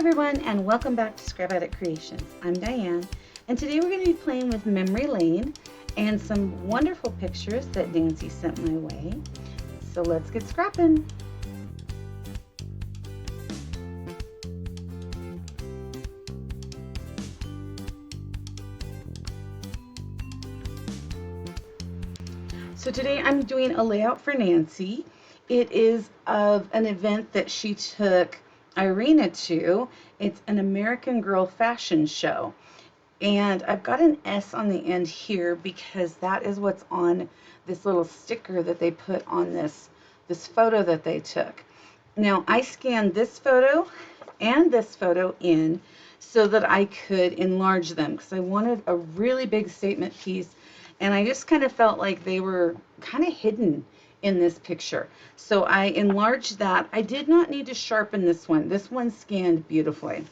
everyone, and welcome back to Scrapbooking Creations. I'm Diane, and today we're going to be playing with Memory Lane and some wonderful pictures that Nancy sent my way. So let's get scrapping. So today I'm doing a layout for Nancy. It is of an event that she took Irina to. It's an American Girl fashion show. And I've got an S on the end here because that is what's on this little sticker that they put on this photo that they took. Now I scanned this photo and this photo in so that I could enlarge them because I wanted a really big statement piece, and I just kind of felt like they were kind of hidden in this picture. So I enlarged that. I did not need to sharpen this one. This one scanned beautifully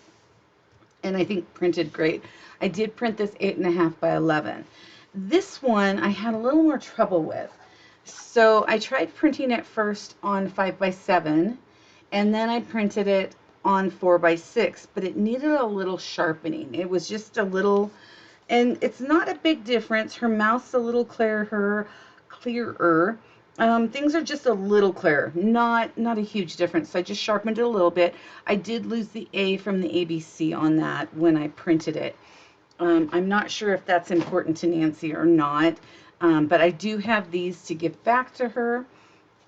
and I think printed great. I did print this 8.5 by 11. This one I had a little more trouble with. So I tried printing it first on 5 by 7 and then I printed it on 4 by 6, but it needed a little sharpening. It was just a little, and it's not a big difference. Her mouth's a little clearer. Things are just a little clearer, not a huge difference. So I just sharpened it a little bit. I did lose the A from the ABC on that when I printed it. I'm not sure if that's important to Nancy or not, but I do have these to give back to her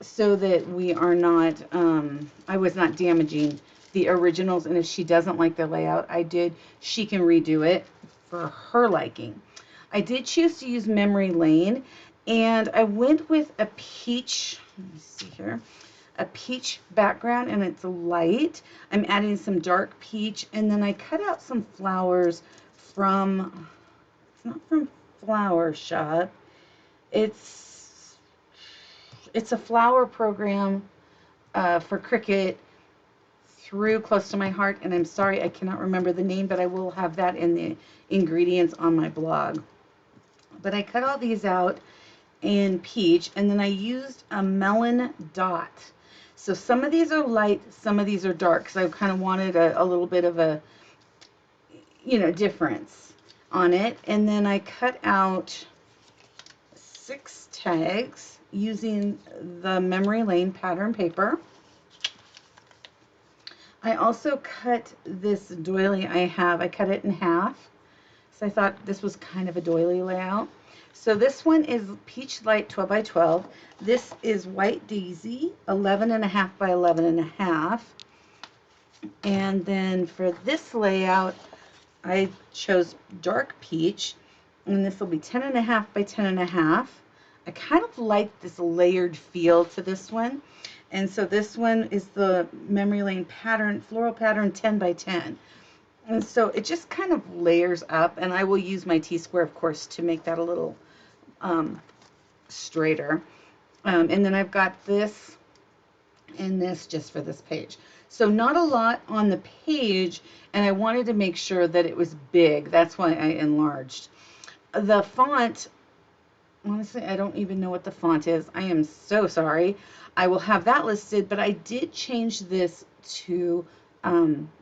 so that we are not, I was not damaging the originals, and if she doesn't like the layout she can redo it for her liking. I did choose to use Memory Lane, and I went with a peach, let me see here, a peach background, and it's light. I'm adding some dark peach, and then I cut out some flowers from, it's not from Flower Shop, it's a flower program for Cricut through Close to My Heart, and I'm sorry I cannot remember the name, but I will have that in the ingredients on my blog. But I cut all these out in peach, and then I used a melon dot. So some of these are light, some of these are dark, because I kind of wanted a little bit of a, difference on it. And then I cut out 6 tags using the Memory Lane pattern paper. I also cut this doily I cut it in half. So I thought this was kind of a doily layout. So this one is Peach Light 12 by 12. This is White Daisy 11.5 by 11.5. And then for this layout, I chose Dark Peach, and this will be 10.5 by 10.5. I kind of like this layered feel to this one. And so this one is the Memory Lane pattern, Floral Pattern 10 by 10. And so it just kind of layers up, and I will use my T-square, of course, to make that a little straighter. And then I've got this and this just for this page. So not a lot on the page, and I wanted to make sure that it was big. That's why I enlarged. The font, honestly, I don't even know what the font is. I am so sorry. I will have that listed, but I did change this to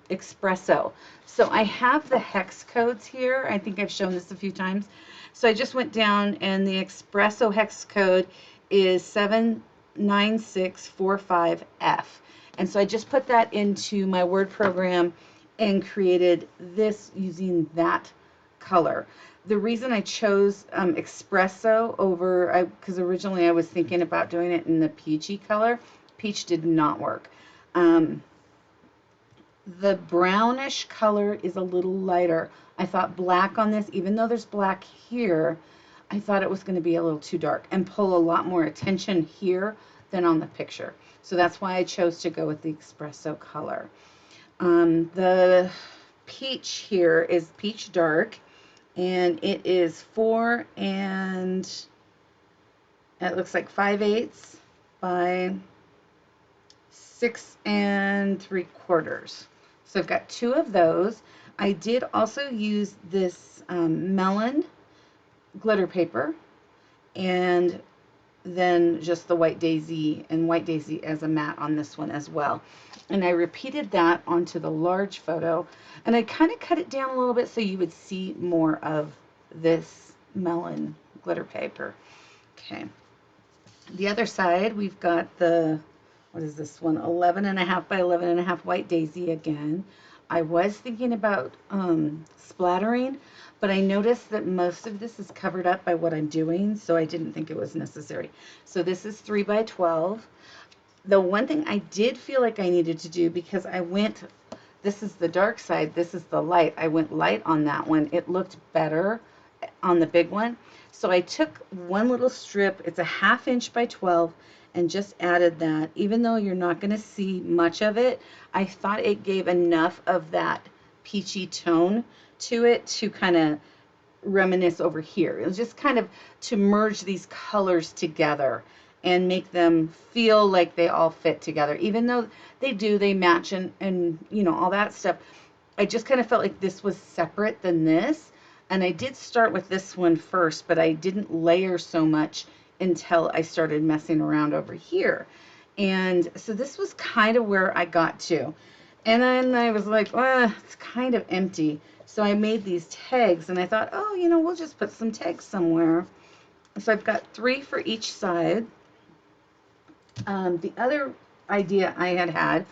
Espresso. So I have the hex codes here. I think I've shown this a few times. So I just went down, and the Espresso hex code is 79645F. And so I just put that into my Word program and created this using that color. The reason I chose Espresso over, because originally I was thinking about doing it in the peachy color. Peach did not work. The brownish color is a little lighter. I thought black on this, even though there's black here, I thought it was going to be a little too dark and pull a lot more attention here than on the picture. So that's why I chose to go with the Espresso color. The peach here is Peach Dark, and it is 4 and it looks like 5/8 by 6 3/4. So I've got 2 of those. I did also use this Melon Glitter paper, and than just the white daisy and white daisy as a matte on this one as well. And I repeated that onto the large photo, and I kind of cut it down a little bit so you would see more of this melon glitter paper. Okay. The other side, we've got the, what is this one? 11.5 by 11.5 white daisy again. I was thinking about splattering, but I noticed that most of this is covered up by what I'm doing, so I didn't think it was necessary. So this is 3 by 12. The one thing I did feel like I needed to do, because I went, this is the dark side, this is the light. I went light on that one. It looked better on the big one. So I took one little strip, it's a 1/2 inch by 12, and just added that. Even though you're not going to see much of it, I thought it gave enough of that peachy tone to it to kind of reminisce over here. It was just kind of to merge these colors together and make them feel like they all fit together. Even though they do, they match and you know, all that stuff. I just kind of felt like this was separate than this. And I did start with this one first, but I didn't layer so much until I started messing around over here. And so this was kind of where I got to. And then I was like, well, it's kind of empty. So I made these tags, and I thought, oh, you know, we'll just put some tags somewhere. So I've got 3 for each side. The other idea I had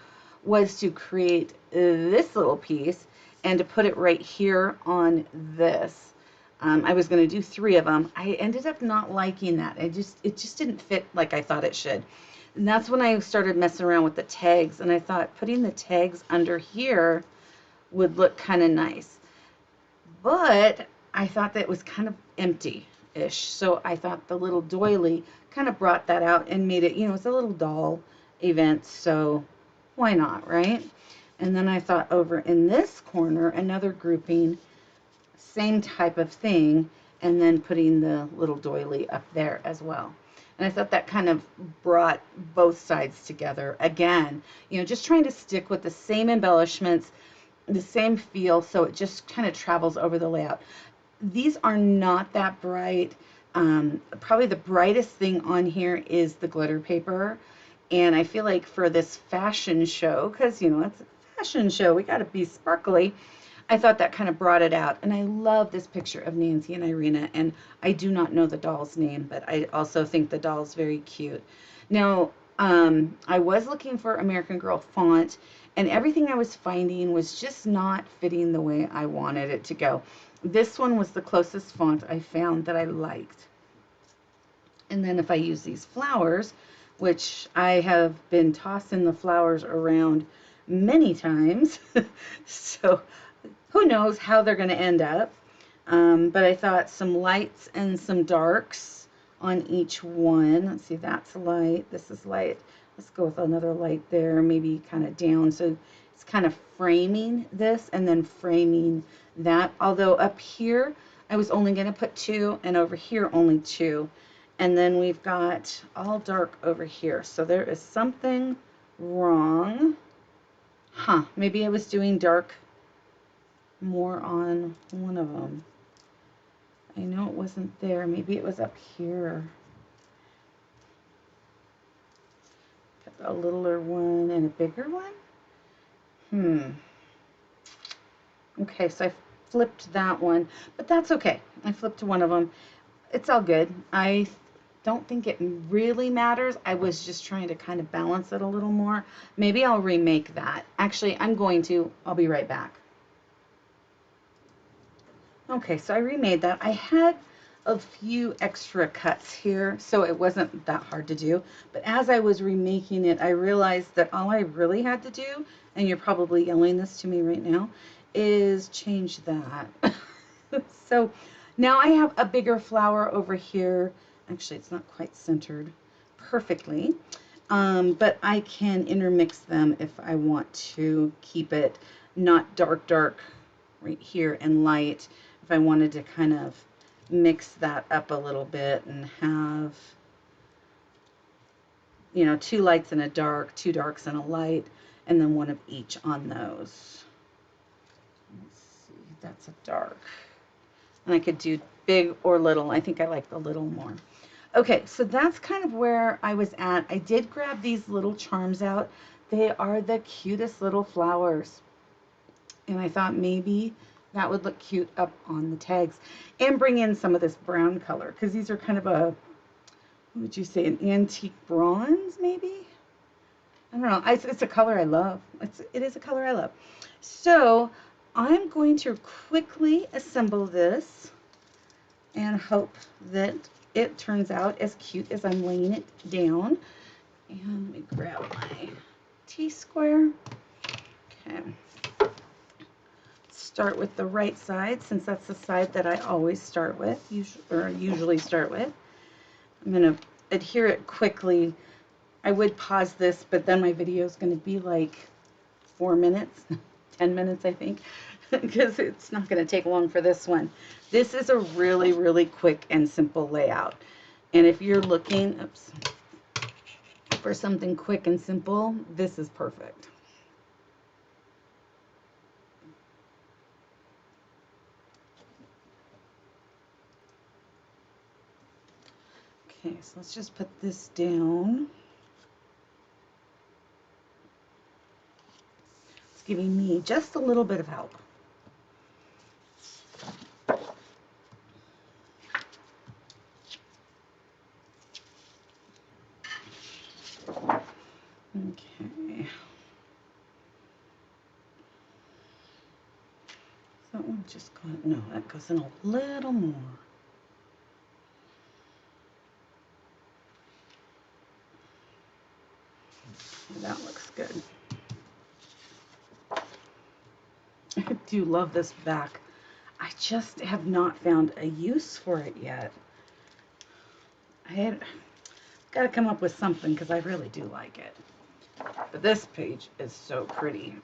was to create this little piece and to put it right here on this. I was going to do 3 of them. I ended up not liking that. It just didn't fit like I thought it should. And that's when I started messing around with the tags, and I thought putting the tags under here would look kind of nice. But I thought that was kind of empty-ish. So I thought the little doily kind of brought that out and made it, you know, it's a little doll event, so why not, right? And then I thought over in this corner, another grouping, same type of thing, and then putting the little doily up there as well. And I thought that kind of brought both sides together again, you know, just trying to stick with the same embellishments, the same feel, so it just kind of travels over the layout. These are not that bright. Probably the brightest thing on here is the glitter paper. And I feel like for this fashion show, because, you know, it's a fashion show, we got to be sparkly, I thought that kind of brought it out. And I love this picture of Nancy and Irina, and I do not know the doll's name, but I also think the doll's very cute. Now, I was looking for American Girl font, and everything I was finding was just not fitting the way I wanted it to go. This one was the closest font I found that I liked. And then if I use these flowers, which I have been tossing the flowers around many times, so who knows how they're going to end up. But I thought some lights and some darks on each one. Let's see, that's light, this is light. Let's go with another light there, maybe kind of down. So it's kind of framing this and then framing that. Although up here, I was only going to put 2, and over here only 2. And then we've got all dark over here. So there is something wrong. Huh, maybe I was doing dark more on one of them. I know it wasn't there. Maybe it was up here. A littler one and a bigger one? Okay, so I flipped that one, but that's okay. I flipped one of them. It's all good. I don't think it really matters. I was just trying to kind of balance it a little more. Maybe I'll remake that. Actually, I'm going to. I'll be right back. Okay, so I remade that. I had a few extra cuts here, so it wasn't that hard to do. But as I was remaking it, I realized that all I really had to do, and you're probably yelling this to me right now, is change that. So now I have a bigger flower over here. Actually, it's not quite centered perfectly, but I can intermix them if I want to keep it not dark, dark right here and light. If I wanted to kind of mix that up a little bit and have, you know, 2 lights and a dark, 2 darks and a light, and then one of each on those. Let's see, that's a dark. And I could do big or little. I think I like the little more. Okay, so that's kind of where I was at. I did grab these little charms out. They are the cutest little flowers. And I thought maybe that would look cute up on the tags and bring in some of this brown color because these are kind of a, what would you say, an antique bronze maybe? I don't know. It's a color I love. It is a color I love. So I'm going to quickly assemble this and hope that it turns out as cute as I'm laying it down. And let me grab my T-square. Okay. Start with the right side since that's the side that I always start with, usually start with. I'm going to adhere it quickly. I would pause this, but then my video is going to be like 4 minutes, 10 minutes, I think, because it's not going to take long for this one. This is a really, really quick and simple layout. And if you're looking, for something quick and simple, this is perfect. Okay, so let's just put this down. It's giving me just a little bit of help. Okay. That one just got, no, that goes in a little more. That looks good. I do love this back. I just have not found a use for it yet. I had got to come up with something because I really do like it. But this page is so pretty.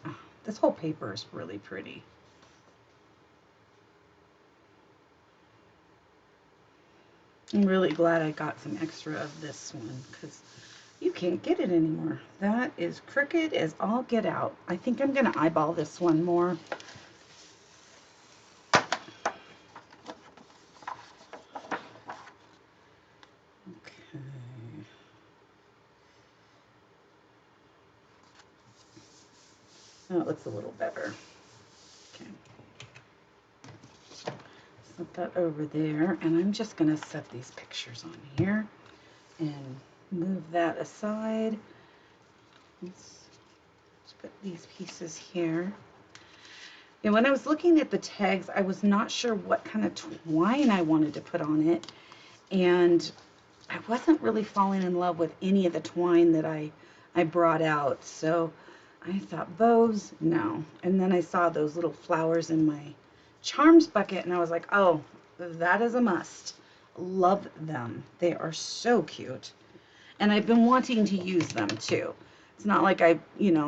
This whole paper is really pretty. I'm really glad I got some extra of this one because you can't get it anymore. That is Cricut as all get out. I think I'm going to eyeball this one more. Okay. Oh, it looks a little better. Okay. Set that over there, and I'm just going to set these pictures on here and move that aside. Let's put these pieces here. And when I was looking at the tags, I was not sure what kind of twine I wanted to put on it, and I wasn't really falling in love with any of the twine that I brought out. So I thought those, no. And then I saw those little flowers in my charms bucket, and I was like, oh, that is a must. Love them. They are so cute. And I've been wanting to use them too. It's not like I've,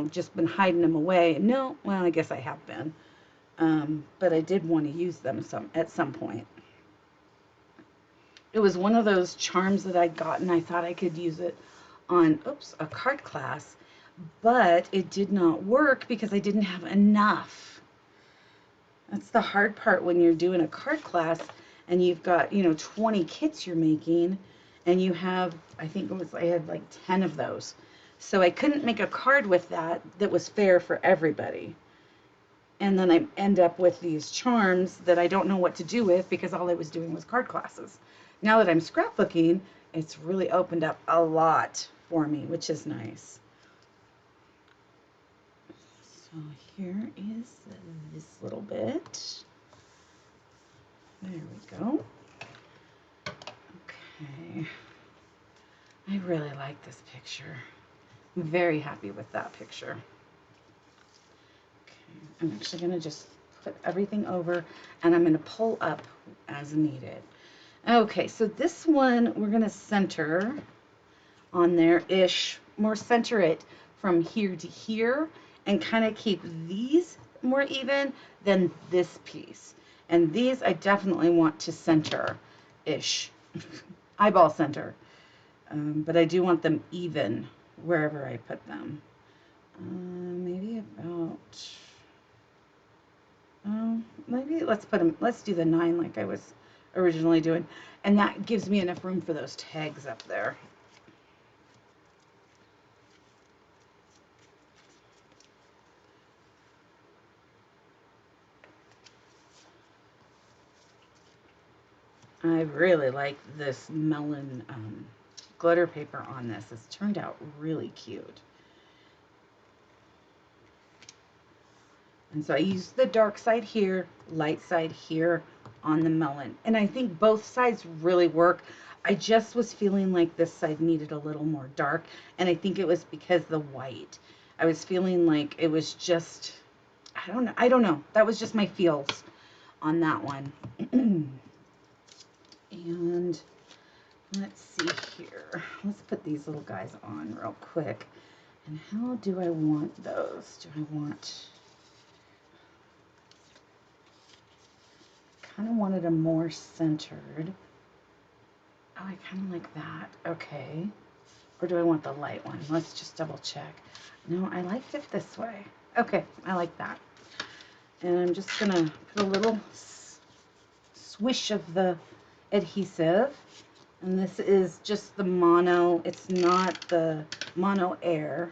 just been hiding them away. No, well, I guess I have been. But I did want to use them at some point. It was one of those charms that I'd gotten. I thought I could use it on, a card class, but it did not work because I didn't have enough. That's the hard part when you're doing a card class and you've got, 20 kits you're making and you have, I had like 10 of those. So I couldn't make a card with that was fair for everybody. And then I end up with these charms that I don't know what to do with because all I was doing was card classes. Now that I'm scrapbooking, it's really opened up a lot for me, which is nice. So here is this little bit. There we go. Okay. I really like this picture. I'm very happy with that picture. Okay. I'm actually going to just put everything over and I'm going to pull up as needed. Okay, so this one we're going to center on there-ish, more center it from here to here and kind of keep these more even than this piece. And these I definitely want to center-ish, eyeball center. But I do want them even wherever I put them. Maybe about, maybe let's do the 9 like I was originally doing. And that gives me enough room for those tags up there. I really like this melon glitter paper on this. It's turned out really cute. And so I used the dark side here, light side here on the melon. And I think both sides really work. I just was feeling like this side needed a little more dark. And I think it was because the white. I was feeling like it was just, I don't know. That was just my feels on that one. And let's see here. Let's put these little guys on real quick. And how do I want those? Do I want... kind of wanted them more centered. Oh, I kind of like that. Okay. Or do I want the light one? Let's just double check. No, I liked it this way. Okay, I like that. And I'm just going to put a little swish of the adhesive. And this is just the mono. It's not the mono air.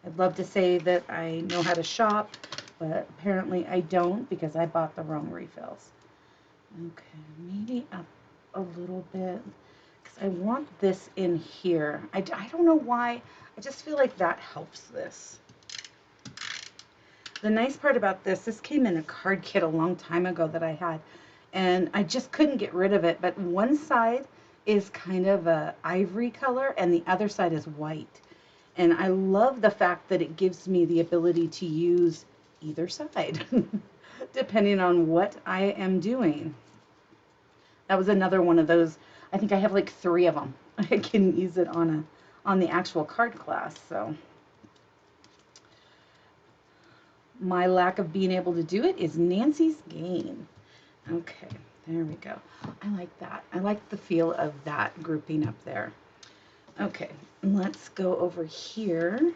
I'd love to say that I know how to shop, but apparently I don't because I bought the wrong refills. Okay, maybe up a little bit because I want this in here. I don't know why. I just feel like that helps this. The nice part about this came in a card kit a long time ago that I had, and I just couldn't get rid of it. But one side is kind of a ivory color and the other side is white. And I love the fact that it gives me the ability to use either side, depending on what I am doing. That was another one of those. I think I have like 3 of them. I can use it on the actual card class. So my lack of being able to do it is Nancy's gain. Okay, there we go. I like that. I like the feel of that grouping up there. Okay, let's go over here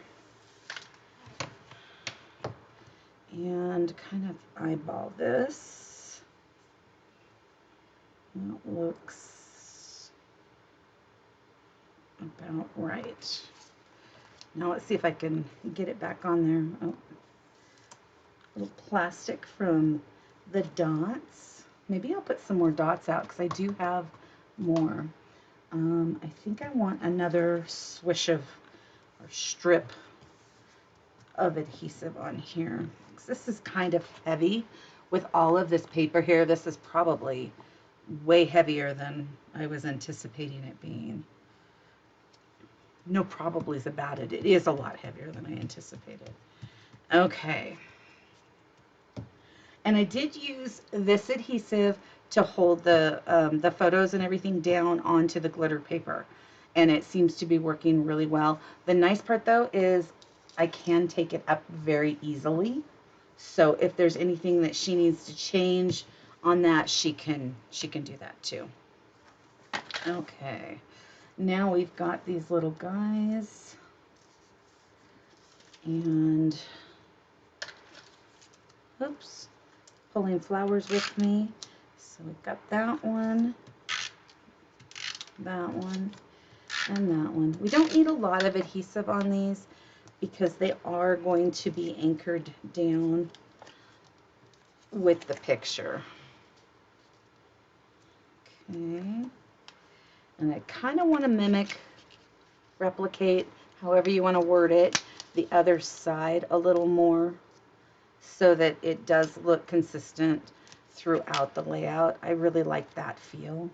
and kind of eyeball this. That looks about right. Now let's see if I can get it back on there. Oh, a little plastic from the dots. Maybe I'll put some more dots out because I do have more. I think I want another swish of or strip of adhesive on here. This is kind of heavy with all of this paper here. This is probably way heavier than I was anticipating it being. No probablys about it. It is a lot heavier than I anticipated. Okay. And I did use this adhesive to hold the photos and everything down onto the glitter paper. And it seems to be working really well. The nice part though is I can take it up very easily. So if there's anything that she needs to change on that, she can do that too. Okay. Now we've got these little guys. And oops. Pulling flowers with me. So we've got that one, and that one. We don't need a lot of adhesive on these because they are going to be anchored down with the picture. Okay. And I kind of want to replicate, however you want to word it, the other side a little more, so that it does look consistent throughout the layout. I really like that feel.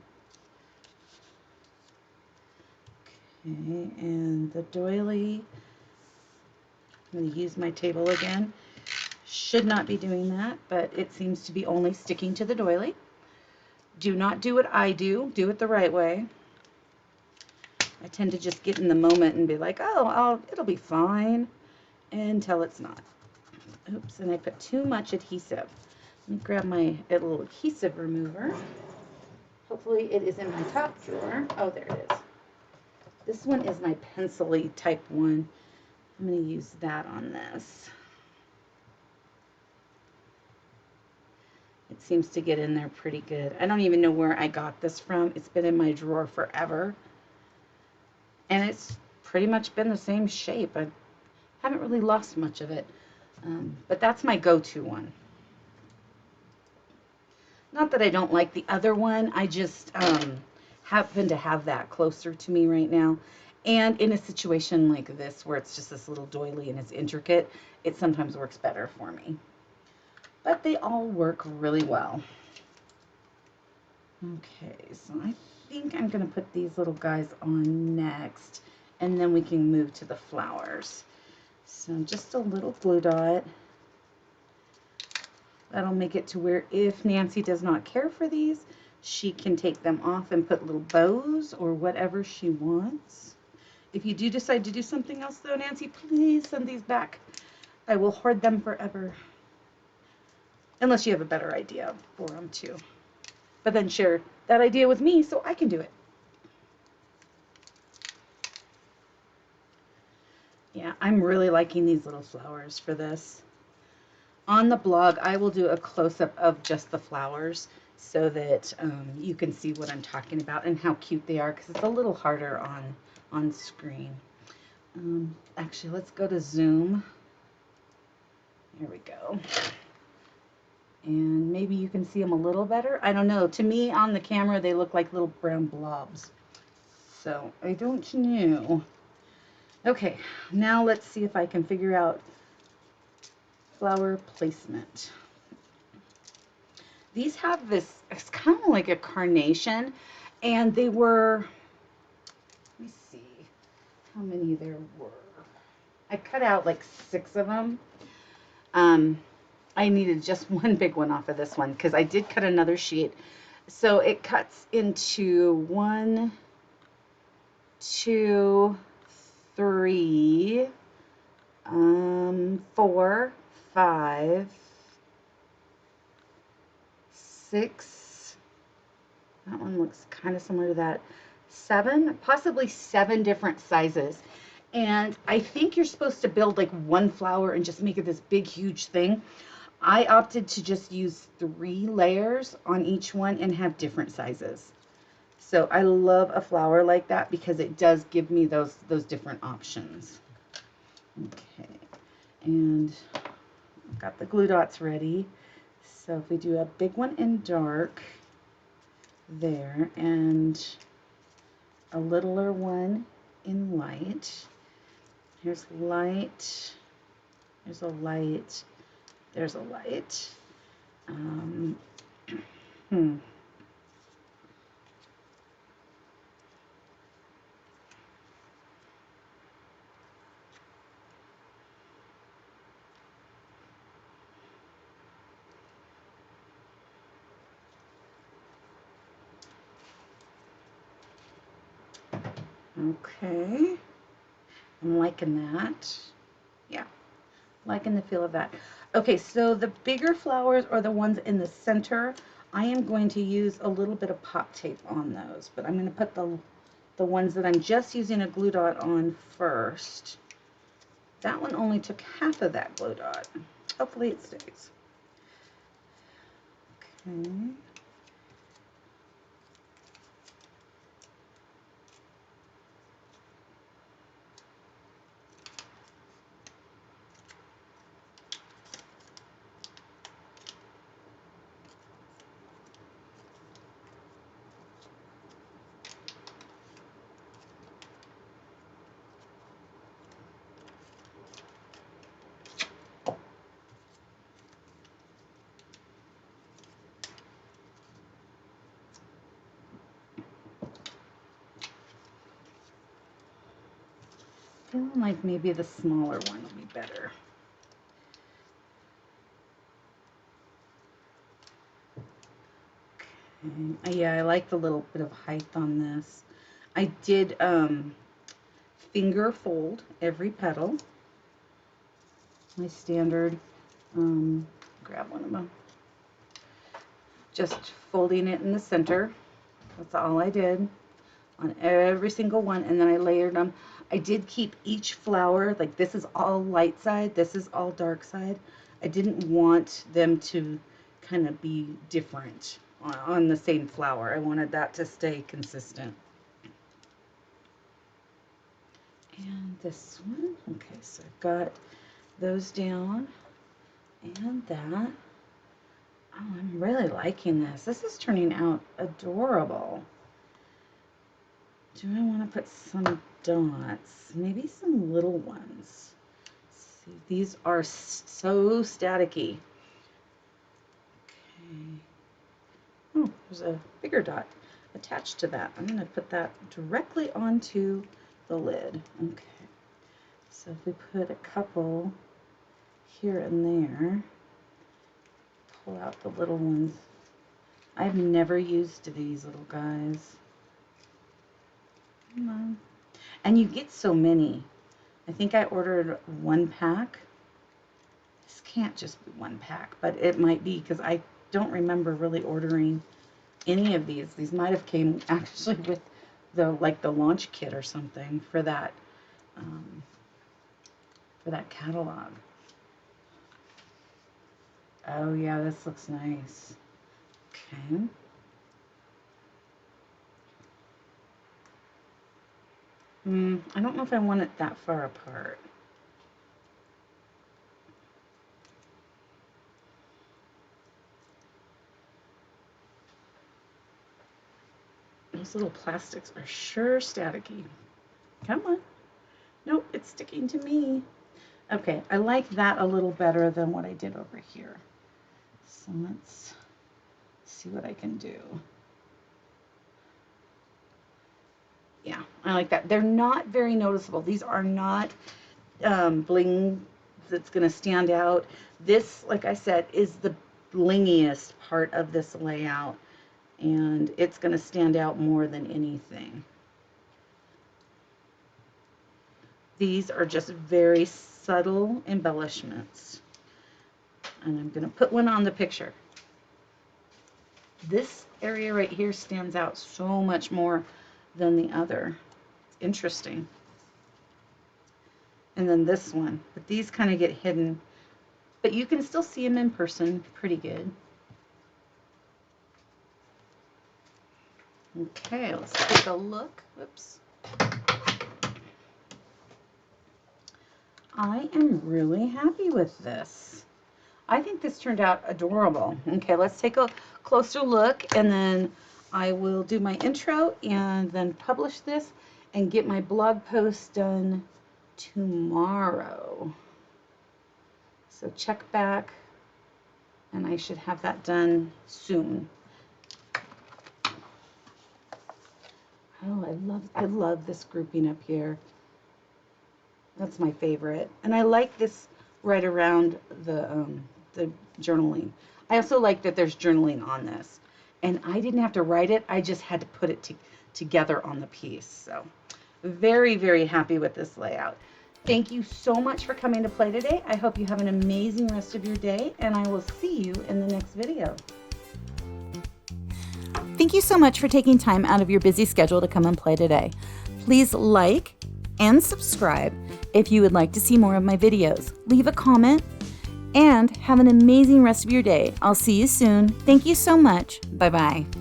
Okay, and the doily, I'm going to use my table again. Should not be doing that, but it seems to be only sticking to the doily. Do not do what I do. Do it the right way. I tend to just get in the moment and be like, oh, it'll be fine, until it's not. Oops, and I put too much adhesive. Let me grab my little adhesive remover. Hopefully it is in my top drawer. Oh, there it is. This one is my pencil-y type one. I'm going to use that on this. It seems to get in there pretty good. I don't even know where I got this from. It's been in my drawer forever. And it's pretty much been the same shape. I haven't really lost much of it. But that's my go-to one. Not that I don't like the other one. I just happen to have that closer to me right now. And in a situation like this, where it's just this little doily and it's intricate, it sometimes works better for me. But they all work really well. Okay, so I think I'm going to put these little guys on next, and then we can move to the flowers. So just a little glue dot. That'll make it to where if Nancy does not care for these, she can take them off and put little bows or whatever she wants. If you do decide to do something else though, Nancy, please send these back. I will hoard them forever. Unless you have a better idea for them too. But then share that idea with me so I can do it. Yeah, I'm really liking these little flowers for this. On the blog, I will do a close-up of just the flowers so that you can see what I'm talking about and how cute they are, because it's a little harder on screen. Actually, let's go to Zoom. There we go. And maybe you can see them a little better. I don't know. To me, on the camera, they look like little brown blobs. So, I don't know. Okay, now let's see if I can figure out flower placement. These have this, it's kind of like a carnation, and they were, let me see how many there were. I cut out like 6 of them. I needed just one big one off of this one because I did cut another sheet. So it cuts into 1, 2, 3, 4, 5, 6. That one looks kind of similar to that. 7, possibly 7 different sizes. And I think you're supposed to build like one flower and just make it this big, huge thing. I opted to just use 3 layers on each one and have different sizes. So I love a flower like that because it does give me those different options. Okay, and I've got the glue dots ready. So if we do a big one in dark there and a littler one in light. Here's light, there's a light, there's a light. Okay, I'm liking that. Yeah, liking the feel of that. Okay, so the bigger flowers are the ones in the center. I am going to use a little bit of pop tape on those, but I'm going to put the ones that I'm just using a glue dot on first. That one only took half of that glue dot. Hopefully it stays. Okay. Feeling like maybe the smaller one will be better. Okay. Yeah, I like the little bit of height on this. I did finger fold every petal. My standard, grab one of them. Just folding it in the center. That's all I did on every single one, and then I layered them. I did keep each flower, like this is all light side, this is all dark side. I didn't want them to kind of be different on the same flower. I wanted that to stay consistent. And this one, okay, so I've got those down and that. Oh, I'm really liking this. This is turning out adorable. Do I want to put some dots? Maybe some little ones. Let's see, these are so staticky. Okay. Oh, there's a bigger dot attached to that. I'm going to put that directly onto the lid. Okay. So if we put a couple here and there, pull out the little ones. I've never used these little guys. Come on. And you get so many. I think I ordered 1 pack. This can't just be 1 pack, but it might be because I don't remember really ordering any of these. These might have came actually with the launch kit or something for that catalog. Oh yeah, this looks nice. Okay. I don't know if I want it that far apart. Those little plastics are sure staticky. Come on. Nope, it's sticking to me. Okay, I like that a little better than what I did over here. So let's see what I can do. Yeah, I like that. They're not very noticeable. These are not bling that's going to stand out. This, like I said, is the blingiest part of this layout, and it's going to stand out more than anything. These are just very subtle embellishments. And I'm going to put one on the picture. This area right here stands out so much more than the other. It's interesting. And then this one. But these kind of get hidden. But you can still see them in person pretty good. Okay, let's take a look. Whoops. I am really happy with this. I think this turned out adorable. Okay, let's take a closer look, and then I will do my intro and then publish this and get my blog post done tomorrow. So check back, and I should have that done soon. Oh, I love this grouping up here. That's my favorite. And I like this right around the journaling. I also like that there's journaling on this. And I didn't have to write it. I just had to put it together on the piece. So very, very happy with this layout. Thank you so much for coming to play today. I hope you have an amazing rest of your day, and I will see you in the next video. Thank you so much for taking time out of your busy schedule to come and play today. Please like and subscribe if you would like to see more of my videos. Leave a comment and have an amazing rest of your day. I'll see you soon. Thank you so much. Bye-bye.